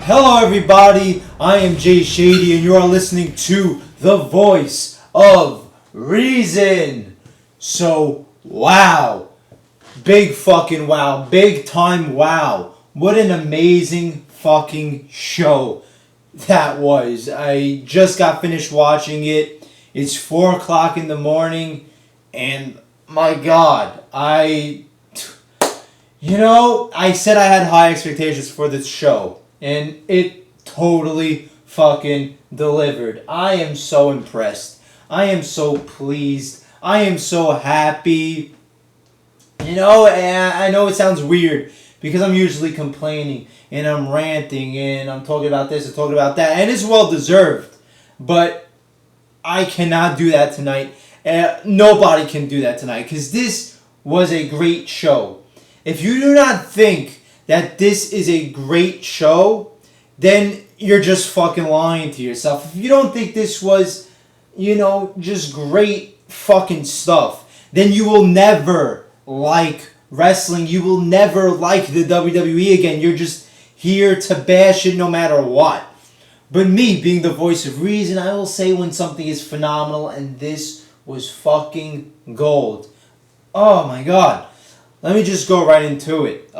Hello everybody, I am Jay Shady and you are listening to The Voice of Reason. So, wow. Big fucking wow. Big time wow. What an amazing fucking show that was. I just got finished watching it. It's 4 o'clock in the morning and my god, I said I had high expectations for this show. And it totally fucking delivered. I am so impressed. I am so pleased. I am so happy. And I know it sounds weird because I'm usually complaining and I'm ranting and I'm talking about this and talking about that. And it's well deserved. But I cannot do that tonight. Nobody can do that tonight because this was a great show. If you do not think that this is a great show, then you're just fucking lying to yourself. If you don't think this was, just great fucking stuff, then you will never like wrestling. You will never like the WWE again. You're just here to bash it no matter what. But me, being the voice of reason, I will say when something is phenomenal, and this was fucking gold. Oh my god. Let me just go right into it.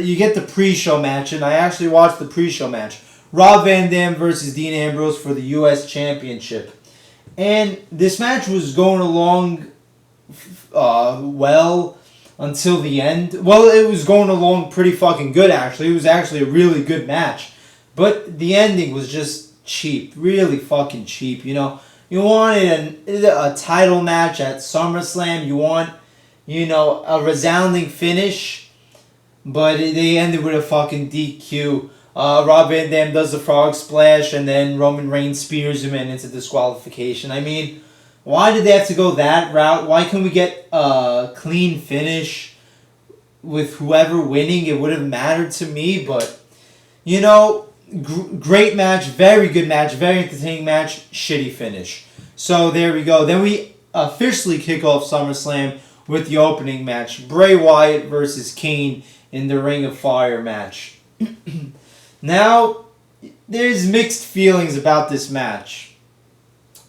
You get the pre-show match, and I actually watched the pre-show match. Rob Van Dam versus Dean Ambrose for the U.S. Championship. And this match was going along well until the end. Well, it was going along pretty fucking good, actually. It was actually a really good match. But the ending was just cheap. Really fucking cheap, You wanted a title match at Summerslam. You want a resounding finish, but they ended with a fucking DQ. Rob Van Dam does the frog splash, and then Roman Reigns spears him and it's a disqualification. I mean, why did they have to go that route? Why couldn't we get a clean finish with whoever winning? It would have mattered to me, but, great match, very good match, very entertaining match, shitty finish. So there we go. Then we officially kick off SummerSlam with the opening match, Bray Wyatt versus Kane in the Ring of Fire match. Now, there's mixed feelings about this match.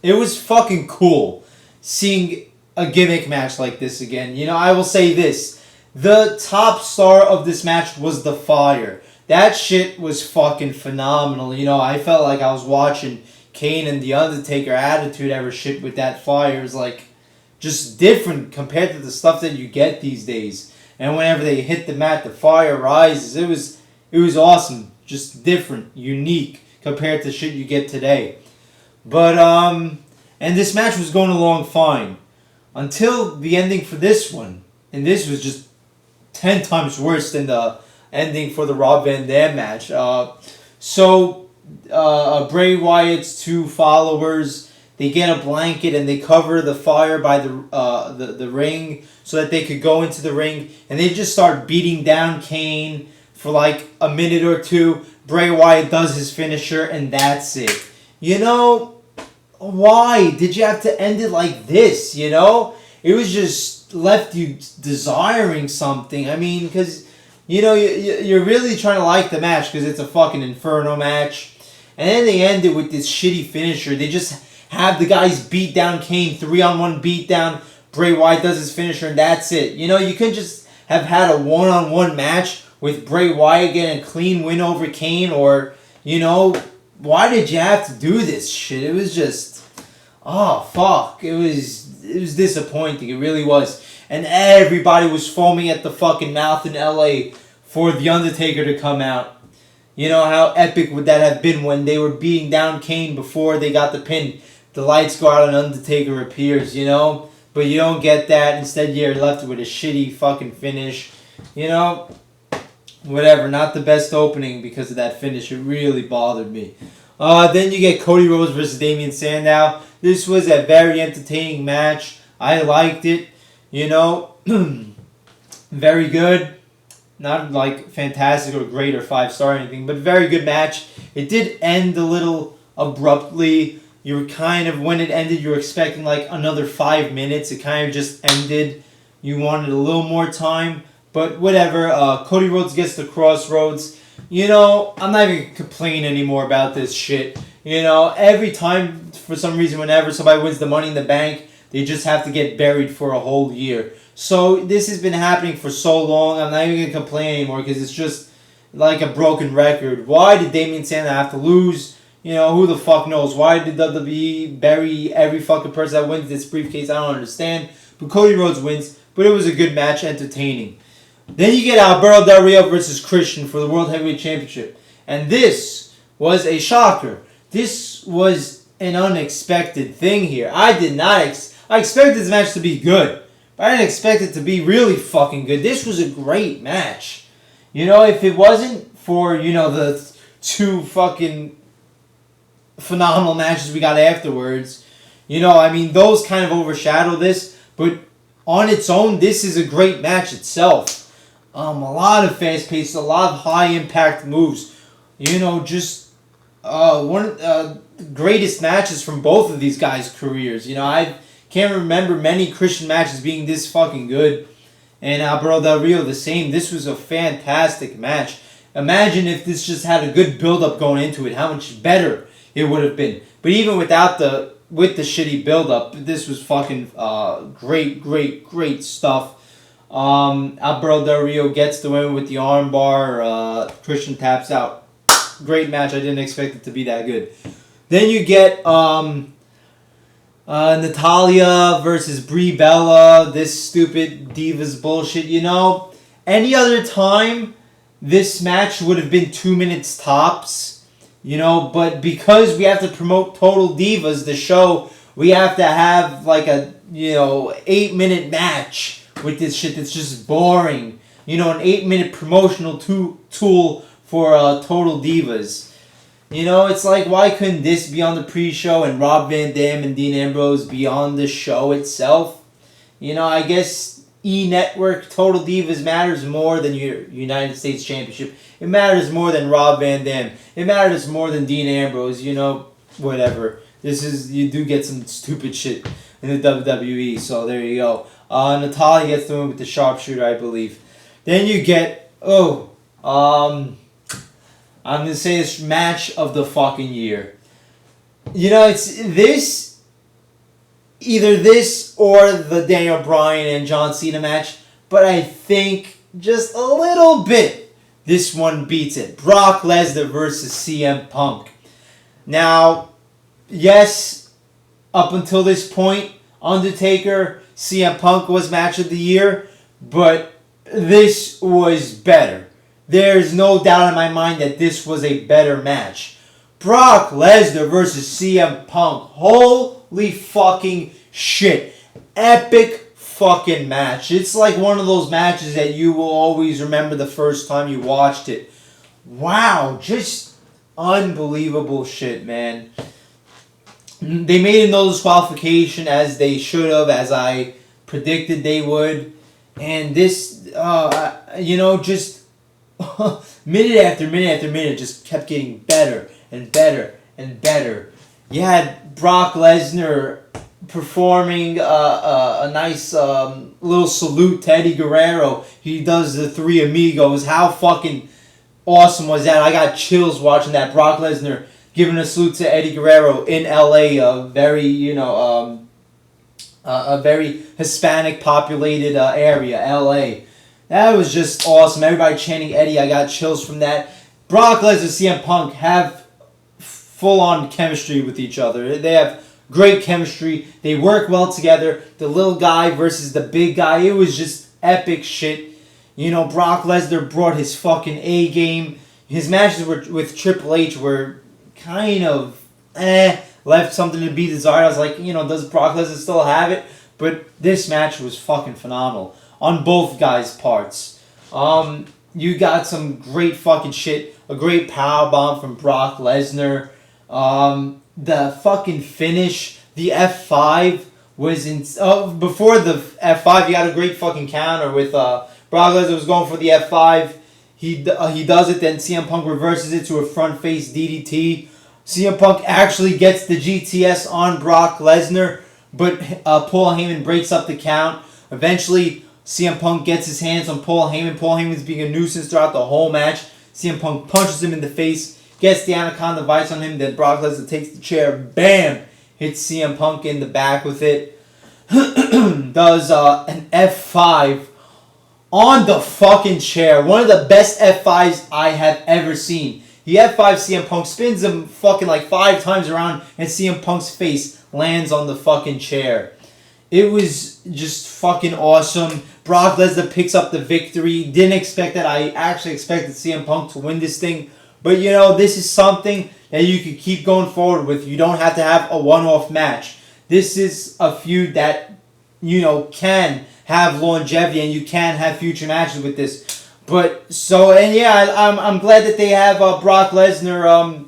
It was fucking cool seeing a gimmick match like this again. I will say this. The top star of this match was the Fire. That shit was fucking phenomenal. I felt like I was watching Kane and The Undertaker Attitude Era shit with that Fire. It was like just different compared to the stuff that you get these days. And whenever they hit the mat, the Fire rises. It was awesome. Just different, unique compared to shit you get today. But and this match was going along fine until the ending for this one. And this was just 10 times worse than the ending for the Rob Van Dam match. Bray Wyatt's two followers, they get a blanket and they cover the Fire by the ring so that they could go into the ring, and they just start beating down Kane for like a minute or two. Bray Wyatt does his finisher and that's it. Why did you have to end it like this? It was just left you desiring something. I mean, because you're really trying to like the match because it's a fucking Inferno match, and then they end it with this shitty finisher. They just have the guys beat down Kane, 3-on-1 beatdown. Bray Wyatt does his finisher, and that's it. You couldn't just have had a one-on-one match with Bray Wyatt getting a clean win over Kane, or, why did you have to do this shit? It was just, oh, fuck. It was disappointing. It really was. And everybody was foaming at the fucking mouth in LA for The Undertaker to come out. How epic would that have been when they were beating down Kane before they got the pin? The lights go out and Undertaker appears, But you don't get that. Instead, you're left with a shitty fucking finish. Whatever. Not the best opening because of that finish. It really bothered me. Then you get Cody Rhodes versus Damian Sandow. This was a very entertaining match. I liked it. Very good. Not like fantastic or great or 5-star or anything, but very good match. It did end a little abruptly. You were when it ended, you were expecting like another 5 minutes. It kind of just ended. You wanted a little more time, but whatever. Cody Rhodes gets the Crossroads. I'm not even complaining anymore about this shit. Every time, for some reason, whenever somebody wins the Money in the Bank, they just have to get buried for a whole year. So this has been happening for so long, I'm not even going to complain anymore because it's just like a broken record. Why did Damian Sandler have to lose? Who the fuck knows? Why did WWE bury every fucking person that wins this briefcase? I don't understand. But Cody Rhodes wins, but it was a good match, entertaining. Then you get Alberto Del Rio versus Christian for the World Heavyweight Championship. And this was a shocker. This was an unexpected thing here. I expected this match to be good, but I didn't expect it to be really fucking good. This was a great match. If it wasn't for, the two fucking phenomenal matches we got afterwards, those kind of overshadow this, but on its own, this is a great match itself. A lot of fast pace, a lot of high impact moves. Just one of the greatest matches from both of these guys' careers. I can't remember many Christian matches being this fucking good. And Alberto Del Rio the same. This was a fantastic match. Imagine if this just had a good build up going into it, how much better it would have been. But even with the shitty build up, this was fucking great stuff. Alberto Del Rio gets the win with the armbar. Christian taps out. Great match. I didn't expect it to be that good. Then you get Natalya versus Brie Bella. This stupid Divas bullshit. Any other time, this match would have been 2 minutes tops. But because we have to promote Total Divas, the show, we have to have like a 8-minute match with this shit that's just boring. An 8-minute promotional tool for Total Divas. It's like, why couldn't this be on the pre-show and Rob Van Dam and Dean Ambrose be on the show itself? I guess E-Network Total Divas matters more than your United States Championship. It matters more than Rob Van Dam. It matters more than Dean Ambrose. Whatever. You do get some stupid shit in the WWE, so there you go. Natalya gets the win with the sharpshooter, I believe. Then you get, I'm going to say this match of the fucking year. It's this, either this or the Daniel Bryan and John Cena match, but I think just a little bit this one beats it. Brock Lesnar versus CM Punk. Now, yes, up until this point, Undertaker, CM Punk was match of the year, but this was better. There's no doubt in my mind that this was a better match. Brock Lesnar versus CM Punk. Holy fucking shit. Epic fucking match. It's like one of those matches that you will always remember the first time you watched it. Wow, just unbelievable shit, man. They made a no disqualification as they should have, as I predicted they would. And this, just minute after minute after minute just kept getting better and better and better. You had Brock Lesnar performing a nice little salute to Eddie Guerrero. He does the Three Amigos. How fucking awesome was that? I got chills watching that. Brock Lesnar giving a salute to Eddie Guerrero in LA, a very Hispanic populated area, LA. That was just awesome. Everybody chanting Eddie. I got chills from that. Brock Lesnar and CM Punk have full-on chemistry with each other. They have great chemistry. They work well together. The little guy versus the big guy. It was just epic shit. Brock Lesnar brought his fucking A game. His matches with Triple H were kind of left something to be desired. I was like, does Brock Lesnar still have it? But this match was fucking phenomenal on both guys' parts. You got some great fucking shit. A great powerbomb from Brock Lesnar. The fucking finish, the F5 was in. Before the F5, you got a great fucking counter with Brock Lesnar was going for the F5. He does it, then CM Punk reverses it to a front face DDT. CM Punk actually gets the GTS on Brock Lesnar, but Paul Heyman breaks up the count. Eventually, CM Punk gets his hands on Paul Heyman. Paul Heyman's being a nuisance throughout the whole match. CM Punk punches him in the face, gets the Anaconda Vice on him, then Brock Lesnar takes the chair, bam, hits CM Punk in the back with it, does an F5 on the fucking chair. One of the best F5s I have ever seen. He F5 CM Punk, spins him fucking like 5 times around, and CM Punk's face lands on the fucking chair. It was just fucking awesome. Brock Lesnar picks up the victory. Didn't expect that. I actually expected CM Punk to win this thing. But, you know, this is something that you could keep going forward with. You don't have to have a one-off match. This is a feud that, you know, can have longevity, and you can have future matches with this. But, so, and yeah, I'm glad that they have Brock Lesnar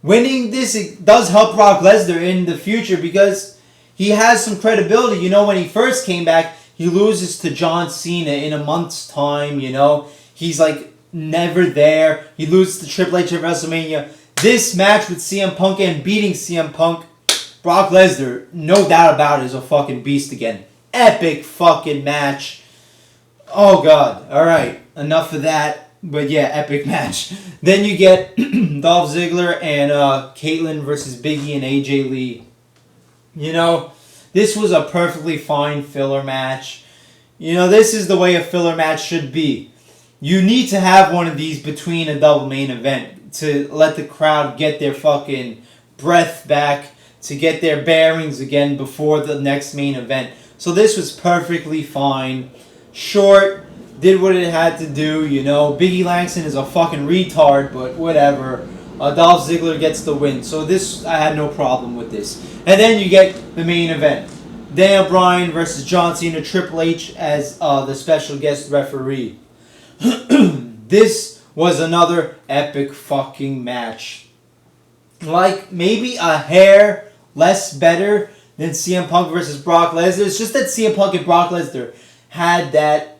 winning this. It does help Brock Lesnar in the future because he has some credibility. You know, when he first came back, he loses to John Cena in a month's time, you know. He's like never there. He loses to Triple H at WrestleMania. This match with CM Punk and beating CM Punk, Brock Lesnar, no doubt about it, is a fucking beast again. Epic fucking match. Oh god. Alright, enough of that. But yeah, epic match. Then you get Dolph Ziggler and Caitlyn versus Big E and AJ Lee. You know, this was a perfectly fine filler match. You know, this is the way a filler match should be. You need to have one of these between a double main event to let the crowd get their fucking breath back, to get their bearings again before the next main event. So this was perfectly fine. Short, did what it had to do, you know. Biggie Langston is a fucking retard, but whatever. Dolph Ziggler gets the win. So this, I had no problem with this. And then you get the main event. Daniel Bryan versus John Cena, Triple H as the special guest referee. This was another epic fucking match. Like, maybe a hair less better than CM Punk versus Brock Lesnar. It's just that CM Punk and Brock Lesnar had that,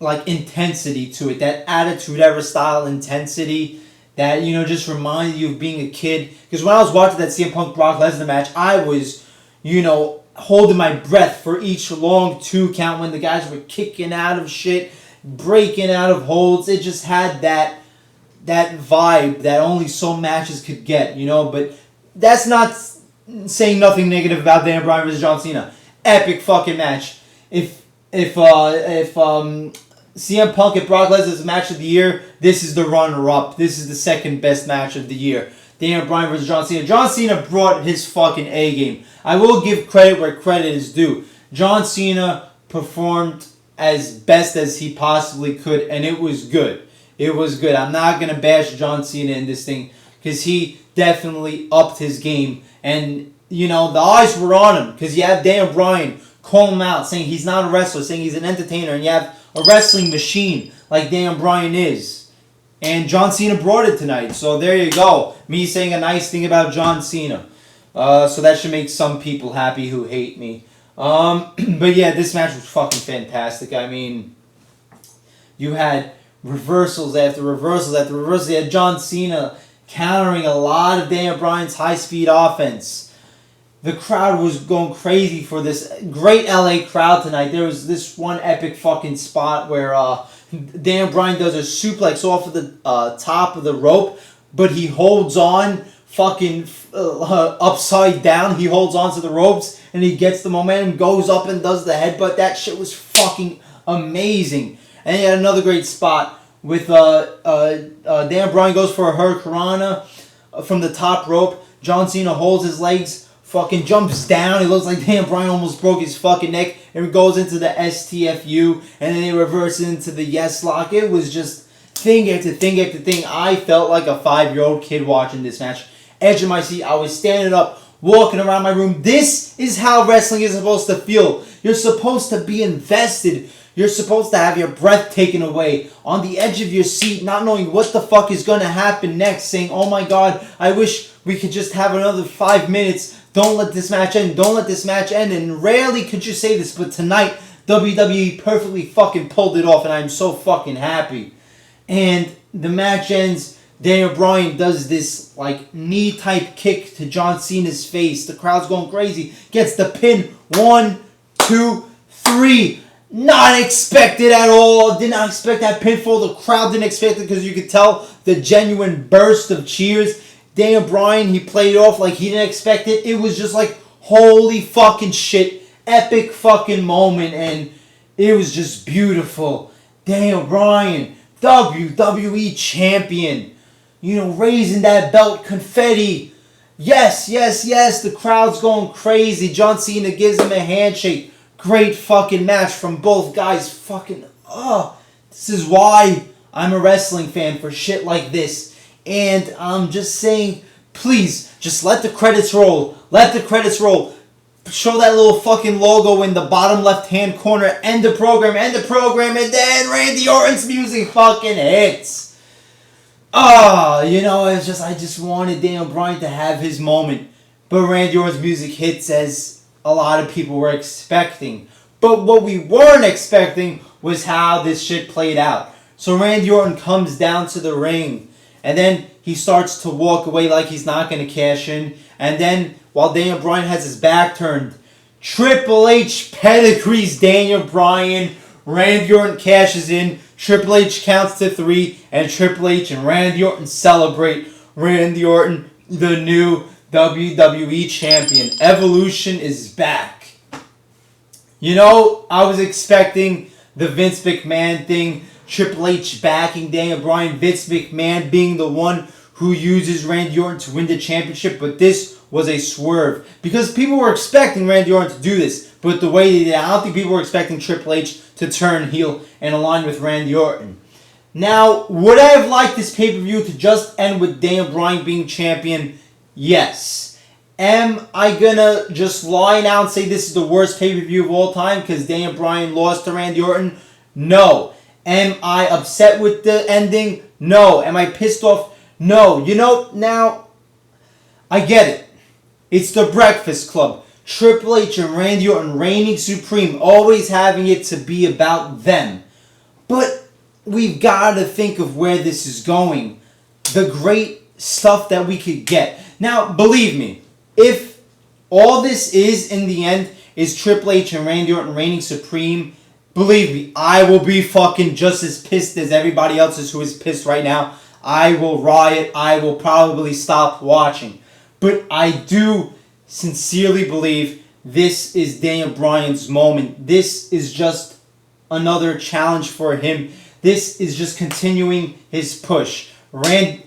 like, intensity to it. That Attitude Era style intensity that, you know, just reminded you of being a kid. Because when I was watching that CM Punk Brock Lesnar match, I was, you know, holding my breath for each long 2 count when the guys were kicking out of shit, breaking out of holds. It just had that vibe that only some matches could get, you know. But that's not saying nothing negative about Daniel Bryan versus John Cena. Epic fucking match. If CM Punk and Brock Lesnar's match of the year, this is the runner-up. This is the second best match of the year. Daniel Bryan versus John Cena. John Cena brought his fucking A game. I will give credit where credit is due. John Cena performed as best as he possibly could, and it was good. It was good. I'm not going to bash John Cena in this thing because he definitely upped his game. And, you know, the eyes were on him because you have Daniel Bryan call him out, saying he's not a wrestler, saying he's an entertainer, and you have a wrestling machine like Daniel Bryan is. And John Cena brought it tonight. So there you go. Me saying a nice thing about John Cena. So that should make some people happy who hate me. But yeah, this match was fucking fantastic. I mean, you had reversals after reversals after reversals. You had John Cena countering a lot of Daniel Bryan's high-speed offense. The crowd was going crazy for this great LA crowd tonight. There was this one epic fucking spot where Daniel Bryan does a suplex off of the top of the rope, but he holds on fucking upside down. He holds on to the ropes and he gets the momentum, goes up and does the headbutt. That shit was fucking amazing. And he had another great spot with Daniel Bryan goes for a Hurricanrana from the top rope. John Cena holds his legs, fucking jumps down. It looks like Daniel Bryan almost broke his fucking neck. And goes into the STFU, and then they reverse into the Yes Lock. It was just thing after thing after thing. I felt like a 5-year-old kid watching this match. Edge of my seat. I was standing up, walking around my room. This is how wrestling is supposed to feel. You're supposed to be invested. You're supposed to have your breath taken away, on the edge of your seat, not knowing what the fuck is going to happen next, saying, oh my god, I wish we could just have another 5 minutes. Don't let this match end. Don't let this match end. And rarely could you say this, but tonight, WWE perfectly fucking pulled it off, and I'm so fucking happy. And the match ends. Daniel Bryan does this, like, knee-type kick to John Cena's face. The crowd's going crazy. Gets the pin. 1, 2, 3. Not expected at all. Did not expect that pinfall. The crowd didn't expect it because you could tell the genuine burst of cheers. Daniel Bryan, he played it off like he didn't expect it. It was just like, holy fucking shit. Epic fucking moment. And it was just beautiful. Daniel Bryan, WWE champion. You know, raising that belt, confetti. Yes, yes, yes. The crowd's going crazy. John Cena gives him a handshake. Great fucking match from both guys. Fucking, this is why I'm a wrestling fan, for shit like this. And I'm just saying, please, just let the credits roll. Let the credits roll. Show that little fucking logo in the bottom left-hand corner. End the program, and then Randy Orton's music fucking hits. You know, it's just, I just wanted Daniel Bryan to have his moment. But Randy Orton's music hits as a lot of people were expecting. But what we weren't expecting was how this shit played out. So Randy Orton comes down to the ring, and then he starts to walk away like he's not going to cash in. And then, while Daniel Bryan has his back turned, Triple H pedigrees Daniel Bryan. Randy Orton cashes in. Triple H counts to 3, and Triple H and Randy Orton celebrate. Randy Orton, the new WWE champion. Evolution is back. You know, I was expecting the Vince McMahon thing. Triple H backing Daniel Bryan. Vince McMahon being the one who uses Randy Orton to win the championship. But this was a swerve. Because people were expecting Randy Orton to do this. But the way they did, I don't think people were expecting Triple H to turn heel and align with Randy Orton. Now, would I have liked this pay-per-view to just end with Daniel Bryan being champion? Yes. Am I gonna just lie now and say this is the worst pay-per-view of all time because Daniel Bryan lost to Randy Orton? No. Am I upset with the ending? No. Am I pissed off? No. You know, now, I get it. It's the Breakfast Club. Triple H and Randy Orton reigning supreme, always having it to be about them. But we've got to think of where this is going. The great stuff that we could get. Now, believe me, if all this is, in the end, is Triple H and Randy Orton reigning supreme, believe me, I will be fucking just as pissed as everybody else is who is pissed right now. I will riot. I will probably stop watching. But I do sincerely believe this is Daniel Bryan's moment. This is just another challenge for him. This is just continuing his push. Randy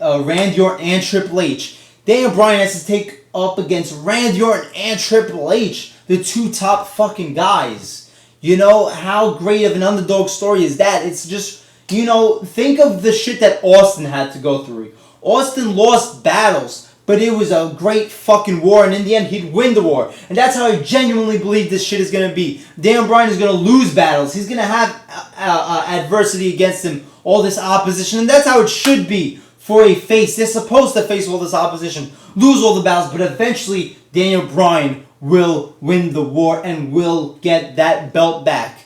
Orton and Triple H. Daniel Bryan has to take up against Randy Orton and Triple H, the two top fucking guys. You know, how great of an underdog story is that? It's just, you know, think of the shit that Austin had to go through. Austin lost battles, but it was a great fucking war, and in the end, he'd win the war. And that's how I genuinely believe this shit is going to be. Daniel Bryan is going to lose battles. He's going to have adversity against him, all this opposition, and that's how it should be for a face. They're supposed to face all this opposition, lose all the battles, but eventually, Daniel Bryan will win the war and will get that belt back.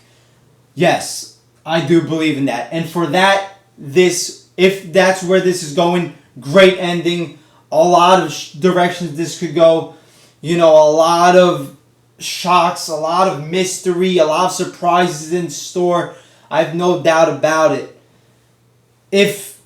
Yes, I do believe in that. And for that, if that's where this is going, great ending. A lot of directions this could go. You know, a lot of shocks, a lot of mystery, a lot of surprises in store. I have no doubt about it. If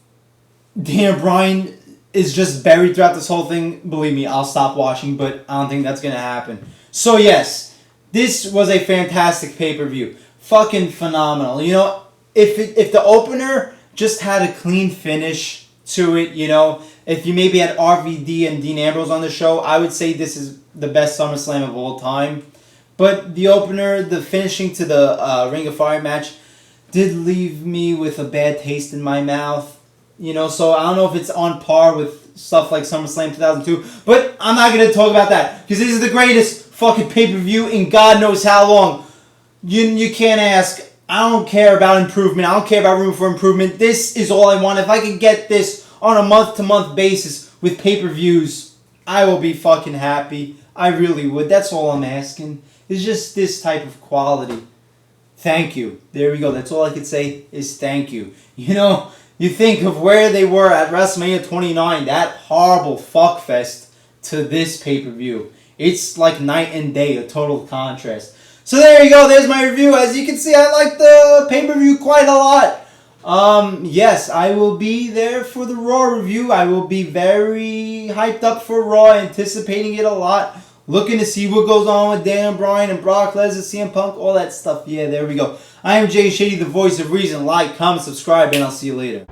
Daniel Bryan is just buried throughout this whole thing, believe me, I'll stop watching, but I don't think that's going to happen. So yes, this was a fantastic pay-per-view. Fucking phenomenal. You know, if the opener just had a clean finish to it, you know, if you maybe had RVD and Dean Ambrose on the show, I would say this is the best SummerSlam of all time. But the opener, the finishing to the Ring of Fire match, did leave me with a bad taste in my mouth. You know, so I don't know if it's on par with stuff like SummerSlam 2002. But I'm not going to talk about that, because this is the greatest fucking pay-per-view in God knows how long. You can't ask. I don't care about improvement. I don't care about room for improvement. This is all I want. If I could get this on a month-to-month basis with pay-per-views, I will be fucking happy. I really would. That's all I'm asking. It's just this type of quality. Thank you. There we go. That's all I could say is thank you. You know, you think of where they were at WrestleMania 29, that horrible fuckfest, to this pay-per-view. It's like night and day, a total contrast. So there you go. There's my review. As you can see, I like the pay-per-view quite a lot. Yes, I will be there for the Raw review. I will be very hyped up for Raw, anticipating it a lot. Looking to see what goes on with Dan Bryan and Brock Lesnar, CM Punk, all that stuff. Yeah, there we go. I am Jay Shady, the voice of reason. Like, comment, subscribe, and I'll see you later.